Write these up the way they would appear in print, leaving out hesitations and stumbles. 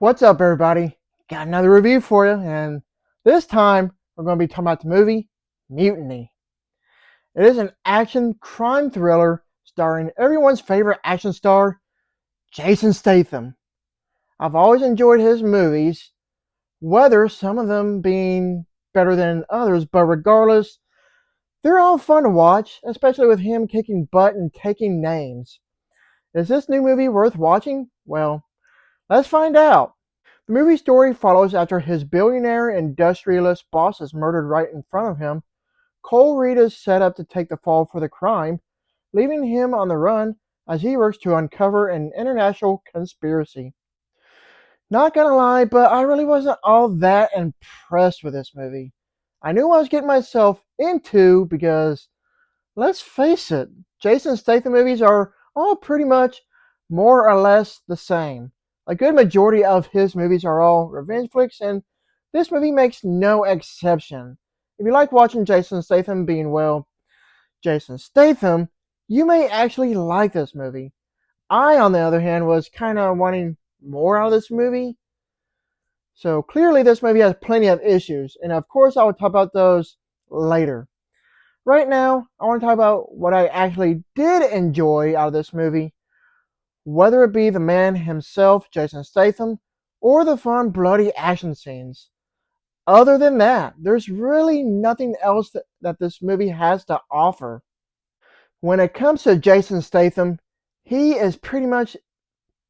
What's up, everybody? Got another review for you, and this time we're going to be talking about the movie Mutiny. It is an action crime thriller starring everyone's favorite action star, Jason Statham. I've always enjoyed his movies, whether some of them being better than others, but regardless, they're all fun to watch, especially with him kicking butt and taking names. Is this new movie worth watching? Well, let's find out. The movie story follows after his billionaire industrialist boss is murdered right in front of him. Cole Reed is set up to take the fall for the crime, leaving him on the run as he works to uncover an international conspiracy. Not gonna lie, but I really wasn't all that impressed with this movie. I knew what I was getting myself into because, let's face it, Jason Statham movies are all pretty much more or less the same. A good majority of his movies are all revenge flicks, and this movie makes no exception. If you like watching Jason Statham being, well, Jason Statham, you may actually like this movie. I, on the other hand, was kind of wanting more out of this movie. So clearly, this movie has plenty of issues, and of course, I will talk about those later. Right now, I want to talk about what I actually did enjoy out of this movie, whether it be the man himself, Jason Statham, or the fun, bloody action scenes. Other than that, there's really nothing else that this movie has to offer. When it comes to Jason Statham, he is pretty much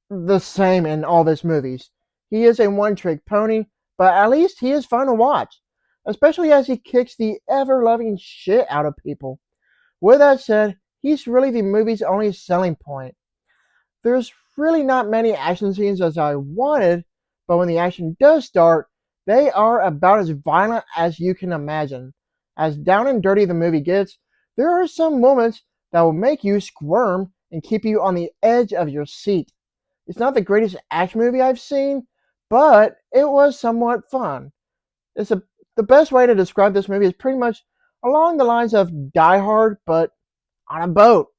the same in all of his movies. He is a one trick pony, but at least he is fun to watch, especially as he kicks the ever loving shit out of people. With that said, he's really the movie's only selling point. There's really not many action scenes as I wanted, but when the action does start, they are about as violent as you can imagine. As down and dirty the movie gets, there are some moments that will make you squirm and keep you on the edge of your seat. It's not the greatest action movie I've seen, but it was somewhat fun. The best way to describe this movie is pretty much along the lines of Die Hard, but on a boat.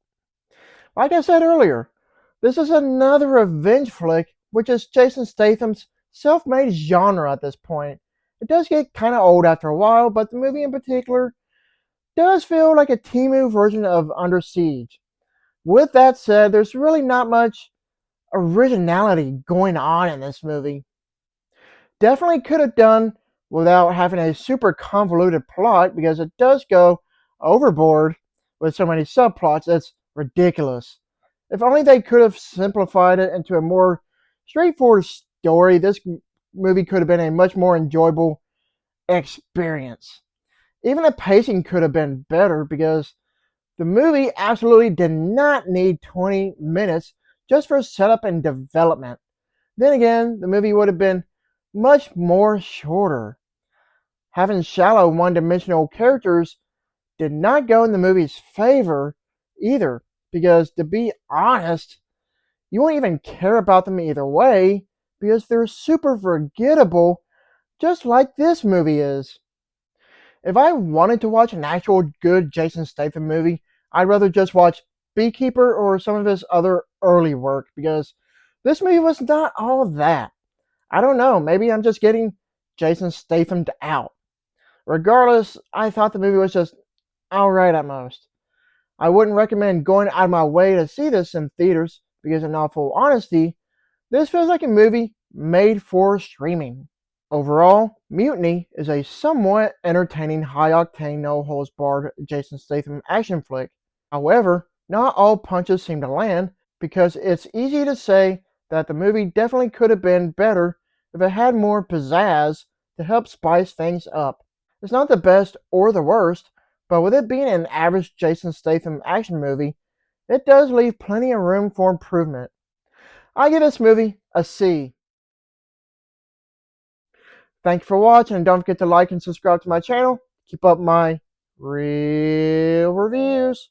Like I said earlier, this is another revenge flick, which is Jason Statham's self-made genre at this point. It does get kind of old after a while, but the movie in particular does feel like a Temu version of Under Siege. With that said, there's really not much originality going on in this movie. Definitely could have done without having a super convoluted plot because it does go overboard with so many subplots. It's ridiculous. If only they could have simplified it into a more straightforward story, this movie could have been a much more enjoyable experience. Even the pacing could have been better because the movie absolutely did not need 20 minutes just for setup and development. Then again, the movie would have been much more shorter. Having shallow one dimensional characters did not go in the movie's favor either, because to be honest, you won't even care about them either way because they're super forgettable, just like this movie is. If I wanted to watch an actual good Jason Statham movie, I'd rather just watch Beekeeper or some of his other early work because this movie was not all that. I don't know, maybe I'm just getting Jason Statham'd out. Regardless, I thought the movie was just alright at most. I wouldn't recommend going out of my way to see this in theaters because, in all full honesty, this feels like a movie made for streaming. Overall, Mutiny is a somewhat entertaining, high octane, no holds barred Jason Statham action flick. However, not all punches seem to land because it's easy to say that the movie definitely could have been better if it had more pizzazz to help spice things up. It's not the best or the worst, but with it being an average Jason Statham action movie, it does leave plenty of room for improvement. I give this movie a C. Thank you for watching, and don't forget to like and subscribe to my channel. Keep up my real reviews.